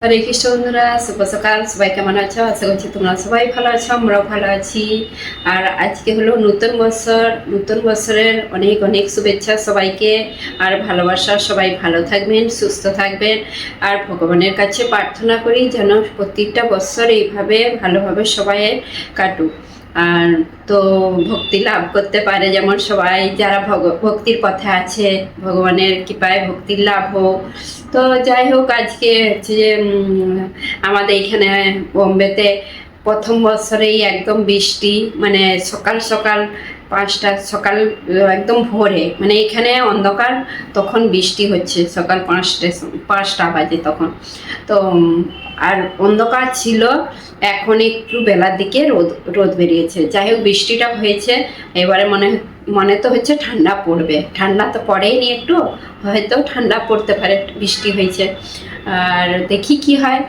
হরে কৃষ্ণ বন্ধুরা, শুভ সকাল। সবাই কেমন আছো? আশা করছি তোমরা সবাই ভালো আছো, আমরাও ভালো আছি। আর আজকে হলো নতুন বছর। নতুন বছরের অনেক অনেক শুভেচ্ছা সবাইকে, আর ভালোবাসা। সবাই ভালো থাকবেন, সুস্থ থাকবেন। আর ভগবানের কাছে প্রার্থনা করি যেন প্রত্যেকটা বছর এইভাবে ভালোভাবে সবাই কাটুক। আর তো ভক্তি লাভ করতে পারে, যেমন সবাই যারা ভক্তির পথে আছে, ভগবানের কৃপায় ভক্তির লাভ হোক। তো যাই হোক, আজকে হচ্ছে যে আমাদের এখানে বোম্বেতে প্রথম বছরেই একদম বৃষ্টি, মানে সকাল সকাল 5টা সকাল, একদম ভোরে, মানে এখানে অন্ধকার তখন বৃষ্টি হচ্ছে। সকাল 5টা বাজে তখন। তো আর অন্ধকার ছিল। এখন একটু বেলার দিকে রোদ রোদ বেরিয়েছে। যাই হোক, বৃষ্টিটা হয়েছে। এবারে মনে তো হচ্ছে ঠান্ডা পড়বে। ঠান্ডা তো পড়েইনি, একটু হয়তো ঠান্ডা পড়তে পারে, বৃষ্টি হয়েছে। আর দেখি কি হয়।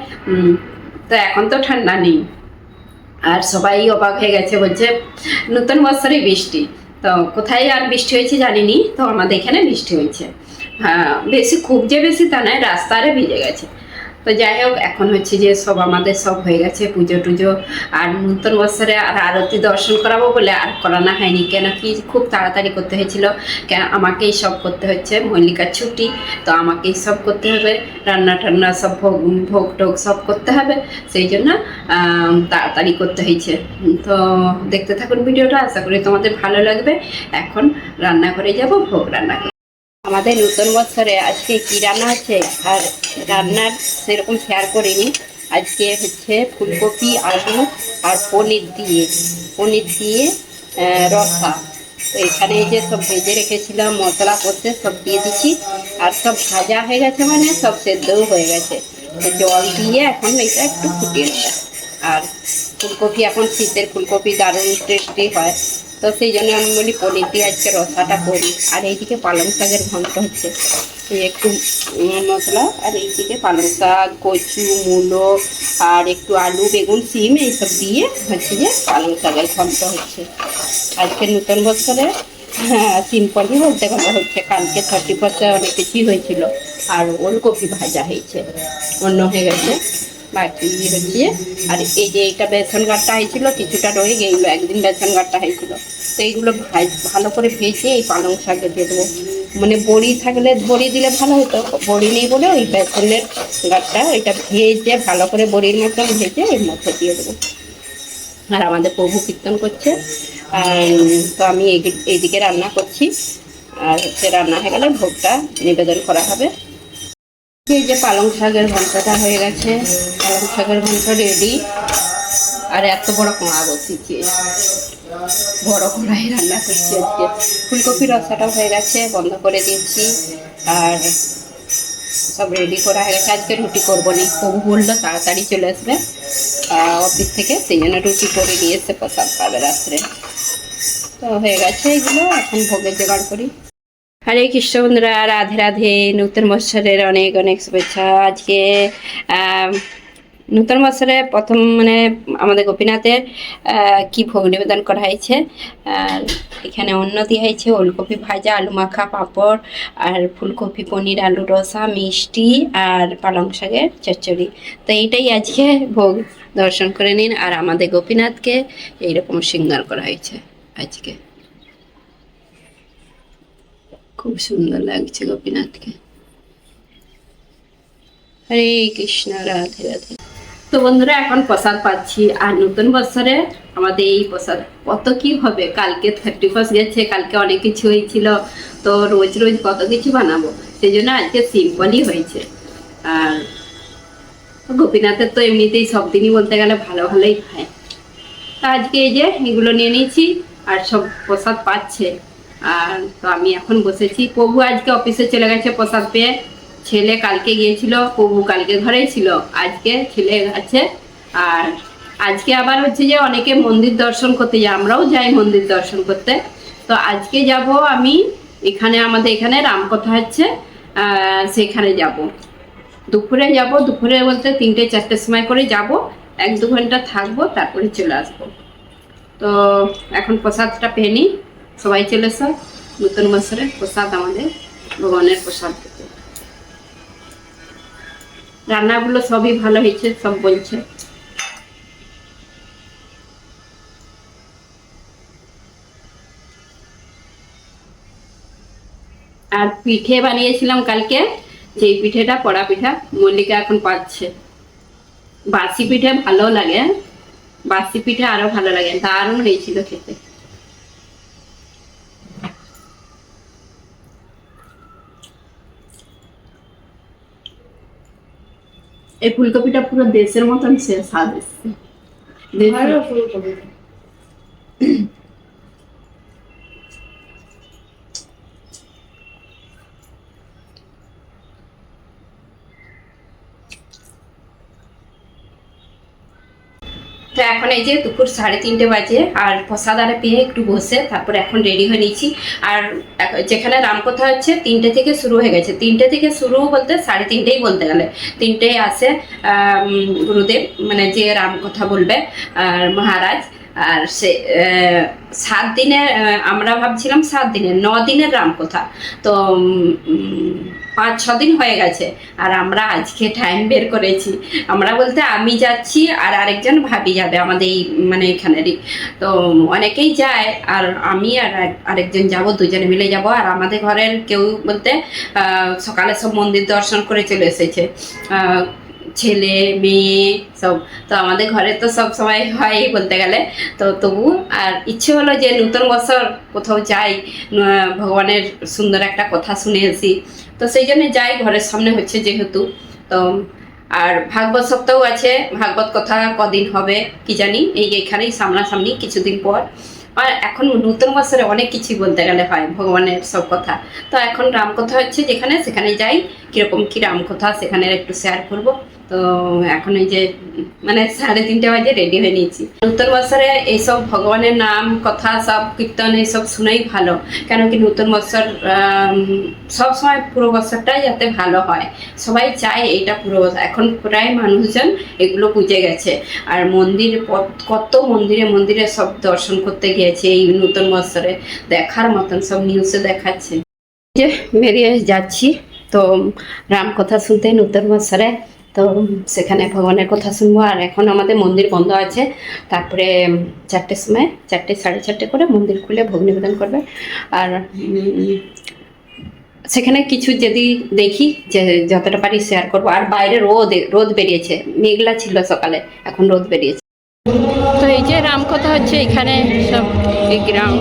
তো এখন তো ঠান্ডা নেই। আর সবাই অবাক হয়ে গেছে, বলছে নতুন বছরে বৃষ্টি। তো কোথায় আর বৃষ্টি হয়েছে জানিনি, তো আমাদের এখানে বৃষ্টি হয়েছে। হ্যাঁ, বেশি, খুব যে বেশি তা নয়, রাস্তারে ভিজে গেছে। তো যাই হোক, এখন হচ্ছে যে সব আমাদের সব হয়ে গেছে পুজো টুজো। আর নতুন বছরে আর আরতি দর্শন করাবো বলে আর করানো হয়নি, কেন কি খুব তাড়াতাড়ি করতে হয়েছিল। কেন আমাকেই সব করতে হচ্ছে, মল্লিকার ছুটি, তো আমাকেই সব করতে হবে। রান্না টান্না সব ভোগ টোগ সব করতে হবে, সেই জন্য তাড়াতাড়ি করতে হয়েছে। তো দেখতে থাকুন ভিডিওটা, আশা করি তোমাদের ভালো লাগবে। এখন রান্নাঘরে যাব, ভোগ রান্না করব। আমাদের নতুন বছরে আজকে কি রান্না আছে আর রান্নার সেরকম শেয়ার করিনি। আজকে হচ্ছে ফুলকপি, আলু আর পনির দিয়ে রসা। তো এখানে এই যে সব ভেজে রেখেছিলাম, মশলা করতে সব দিয়ে দিচ্ছি। আর সব ভাজা হয়ে গেছে, মানে সব সেদ্ধও হয়ে গেছে। তো জল দিয়ে এখন এটা একটু ফুটিয়ে নেব। আর ফুলকপি, এখন শীতের ফুলকপি দারুণ টেস্টি হয়। তো সেই জন্য আমি বলি পনির দিয়ে আজকে রসাটা করি। আর এইদিকে পালং শাকের ঘন্ট হচ্ছে, একটু মশলা, আর এইদিকে পালং শাক, কচু, মূলো, আর একটু আলু, বেগুন, সিম এইসব দিয়ে হচ্ছে যে পালং শাকের ঘন্ট হচ্ছে আজকে নতুন বছরে। হ্যাঁ, সিম্পলই বলতে গেলে হচ্ছে। কালকে 31 অনেক কিছুই হয়েছিল। আর ওলকপি ভাজা হয়েছে, অন্য হয়ে গেছে বাকি হচ্ছে। আর এই যে এইটা বেসন গাঁটটা হয়েছিল, কিছুটা রয়ে গেলো, একদিন বেসন গাঁটটা হয়েছিল। তো এইগুলো ভালো করে ভেজে এই পালং শাকে দিয়ে দেবো। মানে বড়ি থাকলে বড়ি দিলে ভালো হতো, বড়ি নেই বলে ওই বেসনের গাঁটটা ওইটা ভেজে ভালো করে বড়ির মতন ভেজে এর মধ্যে দিয়ে দেবো। আর আমাদের প্রভু কীর্তন করছে। তো আমি এইদিকে রান্না করছি। আর হচ্ছে রান্না হয়ে গেলে ভোগটা নিবেদন করা হবে। এই যে পালং শাকের ঘন্টটা হয়ে গেছে, পালং শাকের ঘন্ট রেডি। আর এত বড় কড়া বসিয়েছি, বড় কড়াই রান্না করছি আজকে। ফুলকপির রসাটাও হয়ে গেছে, বন্ধ করে দিয়েছি। আর সব রেডি করা হয়ে গেছে। আজকে রুটি করবো নি, প্রভু বললো তাড়াতাড়ি চলে আসবে অফিস থেকে, সেই জন্য রুটি করে নিয়ে এসে প্রসাদ পাবে রাত্রে। তো হয়ে গেছে এগুলো, এখন ভোগের জোগাড় করি। হরে কৃষ্ণ বন্ধুরা, রাধে রাধে। নতুন বছরের অনেক অনেক শুভেচ্ছা। আজকে নতুন বছরে প্রথম, মানে আমাদের গোপীনাথের কি ভোগ নিবেদন করা হয়েছে। এখানে অন্ন দেওয়া হয়েছে, ওলকপি ভাজা, আলু মাখা, পাঁপড়, আর ফুলকপি, পনির, আলু রসা, মিষ্টি, আর পালং শাকের চচ্চড়ি। তো এইটাই আজকে ভোগ, দর্শন করে নিন। আর আমাদের গোপীনাথকে এইরকম শৃঙ্গার করা হয়েছে আজকে, খুব সুন্দর লাগছে গোপীনাথকে। হরে কৃষ্ণ, রাধে রাধে। তো বন্ধুরা, এখন প্রসাদ পাচ্ছি। আর নতুন বছরে আমাদের এই প্রসাদ কত কি হবে। কালকে 31 গেছে, কালকে অনেক কিছু হয়েছিল। তো রোজ রোজ কত কিছু বানাবো, সেই জন্য আজকে সিম্পলই হয়েছে। আর গোপীনাথের তো এমনিতেই সব দিনই বলতে গেলে ভালো ভালোই খায়। তা আজকে এই যে এগুলো নিয়ে নিয়েছি, আর সব প্রসাদ পাচ্ছে। আর তো আমি এখন বসেছি। প্রভু আজকে অফিসে চলে গেছে প্রসাদ পেয়ে। ছেলে কালকে গিয়েছিল, প্রভু কালকে ঘরেই ছিল, আজকে ছেলে আছে। আর আজকে আবার হচ্ছে যে অনেকে মন্দির দর্শন করতে যায়, আমরাও যাই মন্দির দর্শন করতে। তো আজকে যাব আমি, এখানে আমাদের এখানে রামকথা হচ্ছে, সেখানে যাব। দুপুরে যাব, দুপুরে বলতে 3টে-4টের সময় করে যাব। 1-2 ঘন্টা থাকবো, তারপরে চলে আসবো। তো এখন প্রসাদটা পেয়ে নিই। সবাই চলে এসো, নতুন বছরে প্রসাদ, আমাদের ভগবানের প্রসাদ। রান্নাগুলো সবই ভালো হয়েছে, সব বলছে। আর পিঠে বানিয়েছিলাম কালকে, যেই পিঠেটা পড়া পিঠা মল্লিকা এখন পাচ্ছে। বাসি পিঠে ভালো লাগে, বাসি পিঠে আরো ভালো লাগে, দারুণ হয়েছিল খেতে। এই ফুলকপিটা পুরো দেশের মতন সে স্বাদ এসছে। তো এখন এই যে দুপুর 3:30 বাজে, আর প্রসাদারে পেয়ে একটু বসে তারপরে এখন রেডি হয়ে নিয়েছি। আর যেখানে রামকথা হচ্ছে 3টে থেকে শুরু হয়ে গেছে। 3টে থেকে শুরু বলতে 3:30 বলতে গেলে 3টেই আসে গুরুদেব, মানে যে রামকথা বলবে আর মহারাজ। আর সে 7 দিনের, আমরা ভাবছিলাম 7 দিনের, 9 দিনের রামকথা। তো 5-6 দিন হয়ে গেছে, আর আমরা আজকে টাইম বের করেছি। আমরা বলতে আমি যাচ্ছি আর আরেকজন ভাবি যাবে আমাদের এই মানে এখানেরই। তো অনেকেই যায়, আর আমি আর আরেকজন যাব, দুজনে মিলে যাব। আর আমাদের ঘরের কেউ বলতে সকালে সব মন্দির দর্শন করে চলে এসেছে, ছেলে মেয়ে সব। তো আমাদের ঘরে তো সব সময় হয় বলতে গেলে। তো তবু আর ইচ্ছে হলো যে নতুন বছর কোথাও যাই, ভগবানের সুন্দর একটা কথা শুনে আসি। তো সেই জন্য যাই, ঘরের সামনে হচ্ছে যেহেতু। তো আর ভাগবত সপ্তাহ আছে, ভাগবত কথা কদিন হবে কি জানি, এইখানেই সামনাসামনি কিছুদিন পর। আর এখন নতুন বছরে অনেক কিছুই বলতে গেলে হয়, ভগবানের সব কথা। তো এখন রামকথা হচ্ছে যেখানে, সেখানে যাই, কিরকম কি রামকথা সেখানে একটু শেয়ার করব। তো এখন এই যে মানে 3:30 বাজে রেডি হয়ে নিয়েছি। নতুন বছরে এইসব ভগবানের নাম কথা সব কীর্তন এইসব শুনেই ভালো, কেন কি নতুন বছর সব সময় পুরো বছরটাই যাতে ভালো হয়, সবাই চায় এইটা পুরো বছর। এখন প্রায় মানুষজন এগুলো বুঝে গেছে। আর মন্দির, কত মন্দিরে মন্দিরে সব দর্শন করতে গিয়েছে এই নতুন বছরে, দেখার মতন সব নিউজে দেখাচ্ছে। যে বেরিয়ে যাচ্ছি তো রামকথা শুনতে নতুন বছরে। তো সেখানে ভগবানের কথা শুনবো। আর এখন আমাদের মন্দির বন্ধ আছে, তারপরে 4টের সময়, 4টে 4:30 করে মন্দির খুলে ভোগ নিবেদন করবে। আর সেখানে কিছু যদি দেখি, যে যতটা পারি শেয়ার করবো। আর বাইরে রোদ বেরিয়েছে, মেঘলা ছিল সকালে, এখন রোদ বেরিয়েছে। তো এই যে রামকথা হচ্ছে এখানে, সব এই গ্রাম।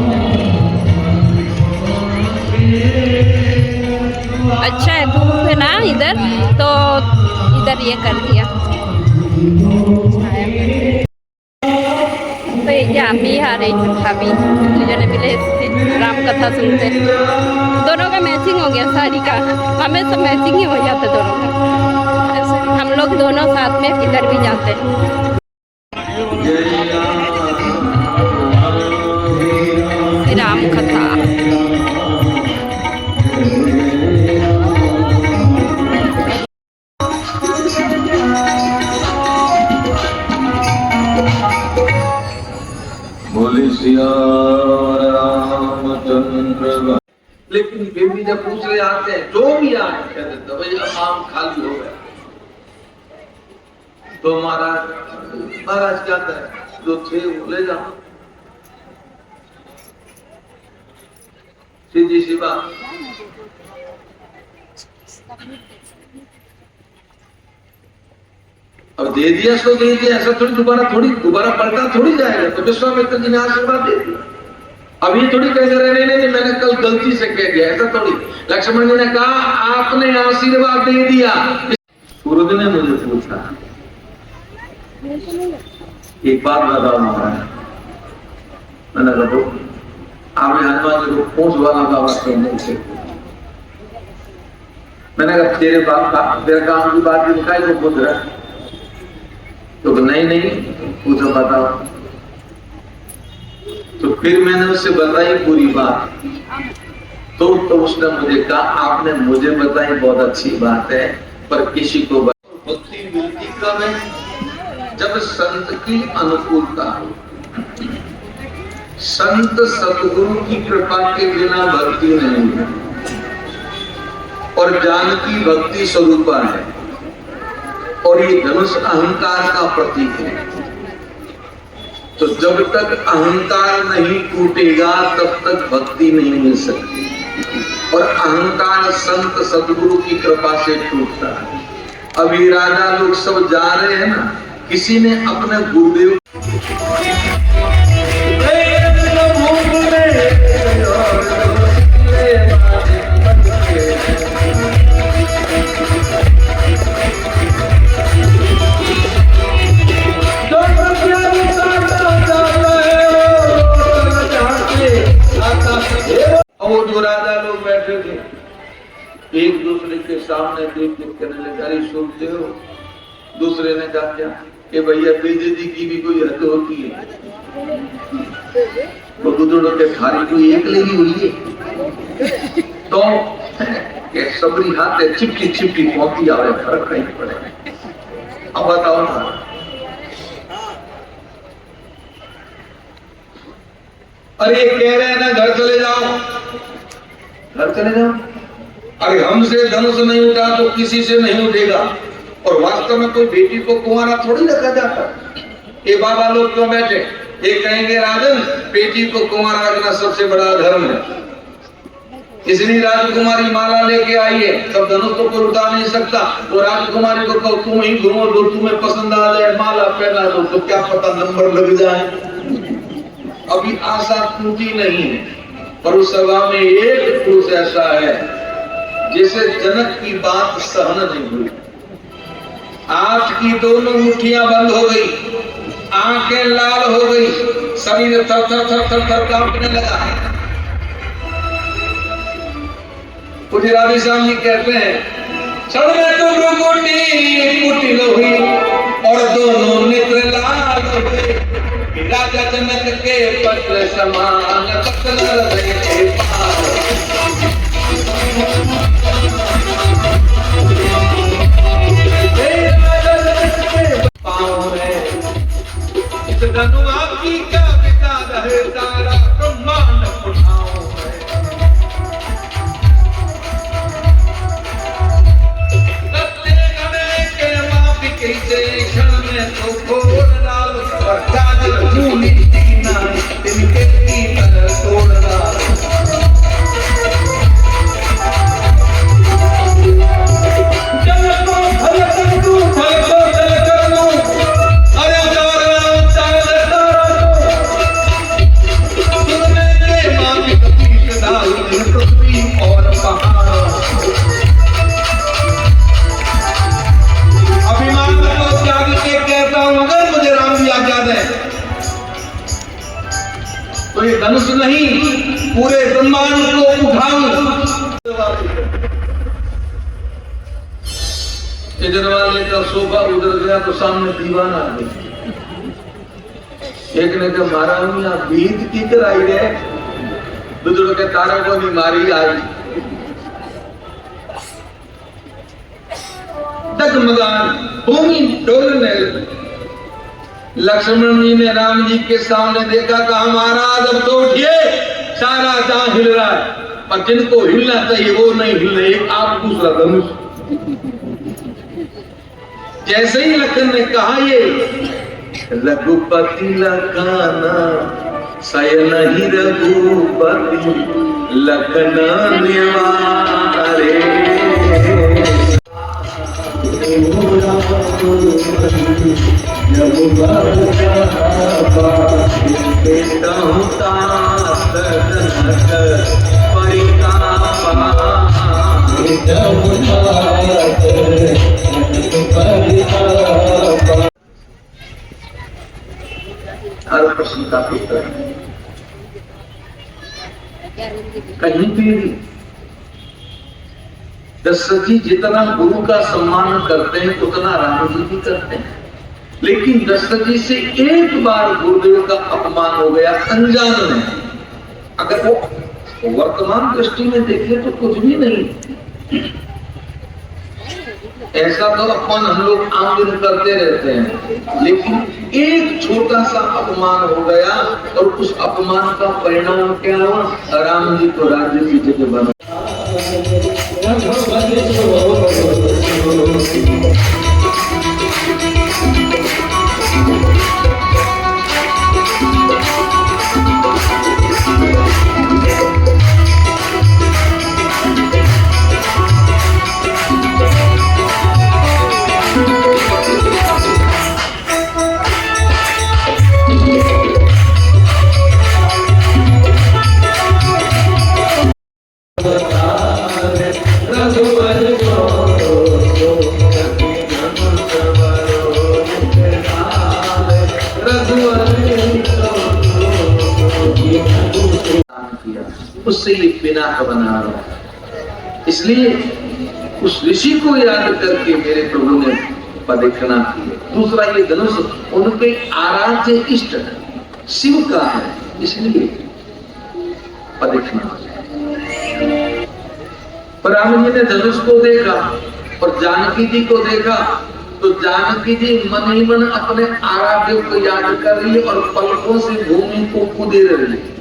अच्छा है, धूप है ना इधर, तो इधर ये कर दिया। तो ये আমি আর এই ভাবি দুজনে मिले राम कथा सुनते। दोनों का मैचिंग हो गया साड़ी का, हमें सब मैचिंग ही हो जाता दोनों का। ऐसे हम लोग दोनों साथ में किधर भी जाते हैं। राम कथा बोले सिया रामचंद्र। लेकिन बेबी जब पूछ रहे आते हैं जो भी आए, कहते तो भैया आम खाली हो गया। तो महाराज क्या करें, जो थे वो ले जाओ, सीधी सी बात। अब दे दिया सो दे दिया, ऐसा थोड़ी दोबारा पलटा थोड़ी जाएगा। तो विश्वामित्र जी ने आशीर्वाद दे दिया। अब ये थोड़ी कह रहे नहीं मैंने कल गलती से कह दिया, ऐसा थोड़ी। लक्ष्मण जी ने कहा आपने आशीर्वाद दे दिया। गुरुदेव ने मुझे पूछा एक बात बताओ महाराज। मैंने कहा आपने हनुमान जी को पूछ वाला बाबा क्यों नहीं से? मैंने कहा तेरे काम की बात दिखाई तो पूछ रहा। तो नहीं पूछो बताओ। तो फिर मैंने उससे बताई पूरी बात। तो उसने मुझे कहा आपने मुझे बताई बहुत अच्छी बात है, पर किसी को भक्ति मिलती कब है? जब संत की अनुकूलता हो। संत सतगुरु की कृपा के बिना भक्ति नहीं है, और जानकी भक्ति स्वरूपा है। और ये धनुष अहंकार का प्रतीक है। तो जब तक अहंकार नहीं टूटेगा तब तक भक्ति नहीं मिल सकती, और अहंकार संत सदगुरु की कृपा से टूटता है। अभी राजा लोग सब जा रहे हैं ना, किसी ने अपने गुरुदेव वो जो राजा लोग बैठे थे एक दूसरे के सामने देख देख करने लगे, अरे सुनते हो? दूसरे ने कहा क्या, कि भैया बेइज्जती की भी कोई हद होती है? तो बुजुर्ग के थारी कोई एक लगी हुई है तो सबरी हाथ है चिपकी चिपकी पहुंची आ रहे, फर्क नहीं पड़ेगा। अब बताओ ना, अरे कह रहे हैं ना घर चले जाओ, घर चले जाओ। अरे हमसे धनुष नहीं उठा तो किसी से नहीं उठेगा। और वास्तव में कोई बेटी को कुंवारा थोड़ी रखा जाता। ये बाबा लोग क्यों बैठे? ये कहेंगे राजन बेटी को कुंवारा रखना सबसे बड़ा धर्म है, इसलिए राजकुमारी माला लेके आई है। तब धनुष तो कोई उठा नहीं सकता। तो राजकुमारी को कहो तुम ही घूमो, जो तुम्हें पसंद आ जाए माला पहना दो, तो क्या पता नंबर लग जाए। अभी आशा टूटी नहीं है, पर उस सभा में एक पुरुष ऐसा है जिसे जनक की बात सहन नहीं हुई। आज की दोनों मुट्ठियां बंद हो गई, आंखें लाल हो गई, शरीर थर थर थर थर थर कांपने लगा। कुछ राधे श्याम जी कहते हैं, क्षण में तो कुटिल हुई और दोनों नेत्र लाल हुए। राजा जनक के पत्र समान पत्थर रहे पार। पाँव है इस धनुआ की क्या बिता रहे, तारा ब्रह्मांड उठाओ है। रत्ते गणे के माप कैसे क्षण में तो खोल डाल, और काजल भूमि दीना तिनके की तरह तोड़ डाल। तो ये धनुष नहीं पूरे ब्रह्मांड को उठाऊं। इधर वाले का सोफा उधर गया तो सामने दीवाना आ गया। एक ने कहा महाराज आप बीत की कराई रहे, बुजुर्ग के तारा को भी मारी आई। डगमगान भूमि डोलने। लक्ष्मण जी ने राम जी के सामने देखा, कहा महाराज अब तो उठिए, सारा जहां हिल रहा है, पर जिनको हिलना चाहिए वो नहीं हिल रहे। एक आप दूसरा धनुष। जैसे ही लखन ने कहा ये रघुपति लखाना शयन ही रघुपति लखना निवारे। हर प्रश्न का उत्तर कहीं भी दशरथ जी जितना गुरु का सम्मान करते हैं उतना राम जी भी करते हैं। लेकिन दशरथ जी से एक बार गुरुदेव का अपमान हो गया अनजान में। अगर वो वर्तमान दृष्टि में देखे तो कुछ भी नहीं, ऐसा तो अपमान हम लोग आम दिन करते रहते हैं। लेकिन एक छोटा सा अपमान हो गया और उस अपमान का परिणाम क्या हुआ? राम जी को राज्य की जगह बना। उससे ये पिनाक बना रहा है। इसलिए उस ऋषि को याद करके मेरे प्रभु ने प्रदक्षिणा की। दूसरा ये धनुष उनके आराध्य इष्ट शिव का है, इसलिए प्रदक्षिणा। पर राम जी ने धनुष को देखा और जानकी जी को देखा, तो जानकी जी मन ही मन अपने आराध्य को याद कर रही है और पलकों से भूमि को कुदेर रही है,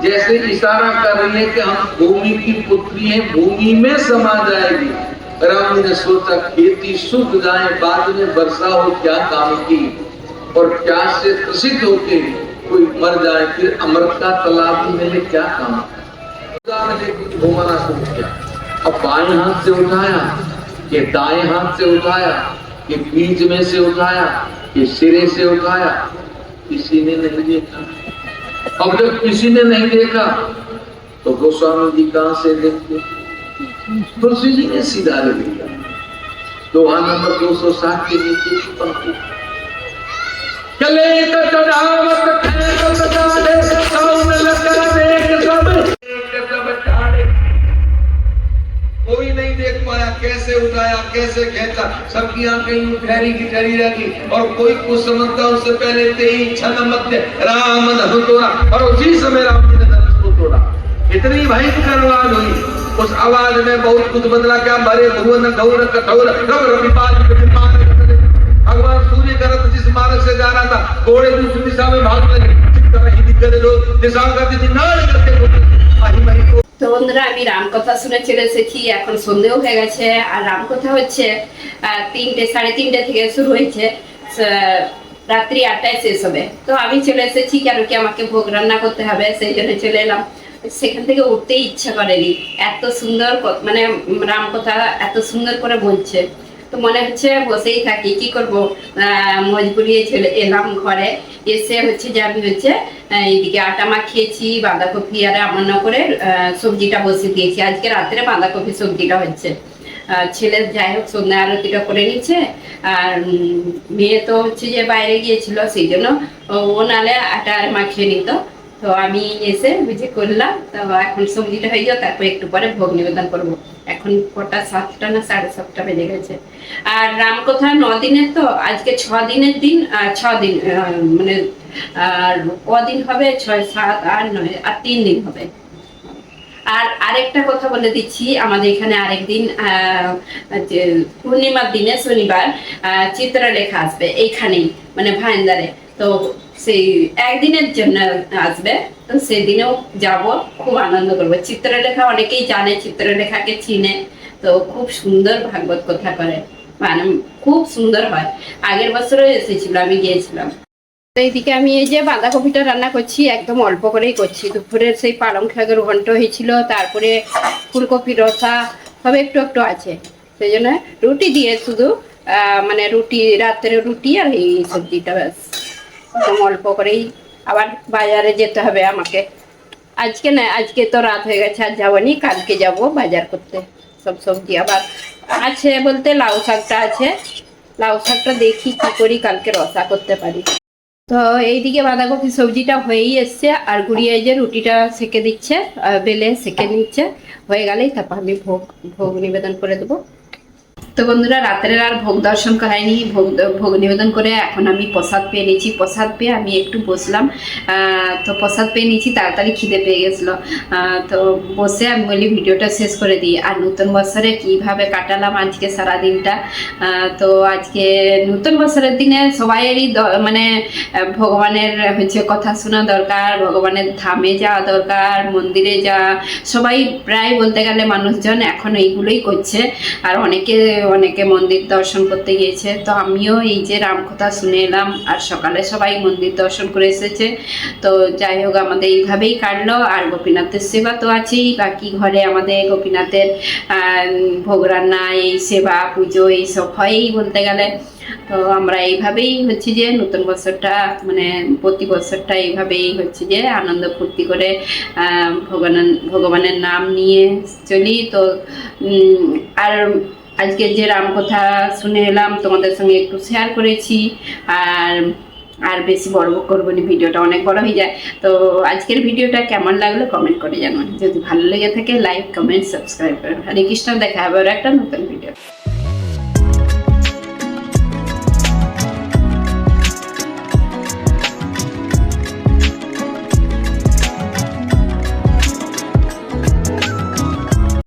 जैसे इशारा कर रही है कि हम भूमि की पुत्री हैं, भूमि में समा जाएगी। राम जी ने सोचा खेती सूख जाए, बाद में वर्षा हो, क्या काम की, और प्यास से त्रसित होके कोई मर जाए, फिर अमृत का तालाब मिले, क्या काम। घुमाना शुरू किया, अब बाएं हाथ से उठाया, कि दाएं हाथ से उठाया, कि बीच में से उठाया, कि सिरे से उठाया, किसी ने नहीं देखा। अब जब किसी ने नहीं देखा तो गोस्वामी जी कहां से देखते। तुलसी जी ने सीधा ले लिया। दोहा नंबर 207 के नीचे की पंक्ति, चले तो चढ़ावत कोई नहीं देख पाया, कैसे उठाया, कैसे खेचा, सबकी आंखें यूं ठहरी की ठहरी रही, और कोई कुछ समझता उससे पहले तेई क्षण मध्य राम धनुष तोड़ा, और उसी समय राम जी ने धनुष को तोड़ा। इतनी भयंकर आवाज हुई, उस आवाज में बहुत कुछ बदला। क्या भरे भुवन गौर कठोर रब रविपाल भगवान सूर्य का रथ जिस मार्ग से जा रहा था, घोड़े दूसरी दिशा में भाग लगे, दिशा करते তো বন্ধুরা, আমি রামকথা শুনে চলে এসেছি। এখন সন্ধ্যেও হয়ে গেছে, আর রামকথা হচ্ছে 3টে 3:30 থেকে শুরু হয়েছে, রাত্রি 8টায় শেষ হবে। তো আমি চলে এসেছি, কেন কি আমাকে ভোগ রান্না করতে হবে, সেই জন্য চলে এলাম। সেখান থেকে উঠতেই ইচ্ছা করেনি, এত সুন্দর মানে রামকথা এত সুন্দর করে বলছে, তো মনে হচ্ছে বসেই থাকি, কি করব, মজবুরিয়ে চলে এলাম ঘরে। এসে হচ্ছে যে আমি হচ্ছে এইদিকে আটা মাখিয়েছি, বাঁধাকপি আর এমন করে সবজিটা বসিয়ে দিয়েছি। আজকে রাত্রে বাঁধাকপি সবজিটা হচ্ছে। ছেলে যাই হোক সন্ধ্যা আরতিটা করে নিচ্ছে, আর মেয়ে তো হচ্ছে যে বাইরে গিয়েছিল, সেই জন্য ও নালে আটা আর মাখিয়ে নিত। তো আমি এসে বুঝে করলাম। তো এখন সবজিটা হয়ে যাও, তারপর একটু পরে ভোগ নিবেদন করব। এখন কটা 7টা না 7:30 বেজে গেছে। আর রামকথা 9 দিনের, তো আজকে 6 দিনের দিন, 6 দিন মানে, আর কদিন হবে, 6, 7, 8, 9, আর 3 দিন হবে। আর আরেকটা কথা বলে দিচ্ছি, আমাদের এখানে আরেকদিন পূর্ণিমার দিনে শনিবার চিত্রলেখা আসবে এইখানেই, মানে ভাইন্দারে। তো সেই একদিনের জন্য আসবে, তো সেদিনেও যাব, খুব আনন্দ করবো। চিত্রলেখা অনেকেই জানে, চিত্রলেখাকে চিনে, তো খুব সুন্দর ভাগবত কথা করে, মানে খুব সুন্দর হয়। আগের বছরও এসেছিল, আমি গিয়েছিলাম। তো এইদিকে আমি এই যে বাঁধাকপিটা রান্না করছি, একদম অল্প করেই করছি। দুপুরের সেই পালং শাকের ঘন্ট হয়েছিল, তারপরে ফুলকপির রসা সব একটু একটু আছে, সেই জন্য রুটি দিয়ে শুধু মানে রুটি, রাত্রে রুটি আর এই সবজিটা, ব্যাস একদম অল্প করেই। আবার বাজারে যেতে হবে আমাকে, আজকে না, আজকে তো রাত হয়ে গেছে, আর যাবনি, কালকে যাব বাজার করতে। সব সবজি আবার আছে বলতে লাউ শাকটা আছে, লাউ শাকটা দেখি কি করি, কালকে রসা করতে পারি। তো এইদিকে বাঁধাকপি সবজিটা হয়েই এসছে, আর গুড়িয়ে যে রুটিটা সেকে দিচ্ছে, বেলে সেকে নিচ্ছে, হয়ে গেলেই তারপর আমি ভোগ নিবেদন করে দেবো। তো বন্ধুরা, রাত্রের আর ভোগ দর্শন করাইনি, ভোগ নিবেদন করে এখন আমি প্রসাদ পেয়ে নিয়েছি। প্রসাদ পেয়ে আমি একটু বসলাম, তো প্রসাদ পেয়ে নিয়েছি, তাড়াতাড়ি খিদে পেয়ে গেছিলো। তো বসে আমি বলি ভিডিওটা শেষ করে দিই। আর নতুন বছরে কিভাবে কাটালাম আজকে সারাদিনটা। তো আজকে নতুন বছরের দিনে সবাইয়েরই মানে ভগবানের হচ্ছে কথা শোনা দরকার, ভগবানের ধামে যাওয়া দরকার, মন্দিরে যাওয়া, সবাই প্রায় বলতে গেলে মানুষজন এখন এইগুলোই করছে। আর অনেকে মন্দির দর্শন করতে গিয়েছে। তো আমিও এই যে রামকথা শুনে এলাম, আর সকালে সবাই মন্দির দর্শন করে এসেছে। তো যাই হোক, আমাদের এইভাবেই কাটলো। আর গোপীনাথের সেবা তো আছেই, বাকি ঘরে আমাদের গোপীনাথের ভোগ রান্না, এই সেবা পুজো এইসব হয়ই বলতে গেলে। তো আমরা এইভাবেই হচ্ছে যে নতুন বছরটা, মানে প্রতি বছরটা এইভাবেই হচ্ছে যে আনন্দ ফুর্তি করে ভগবানের নাম নিয়ে চলি। তো আর আজকে যে রামকথা শুনে এলাম, তোমাদের সঙ্গে একটু শেয়ার করেছি। আর আর বেশি বড় করবো না, ভিডিওটা অনেক বড় হয়ে যায়। তো আজকের ভিডিওটা কেমন লাগলো কমেন্ট করে জানাবেন। যদি ভালো লেগে থাকে লাইক কমেন্ট সাবস্ক্রাইব করুন। হরে কৃষ্ণ, দেখা হবে আর একটা নতুন ভিডিও।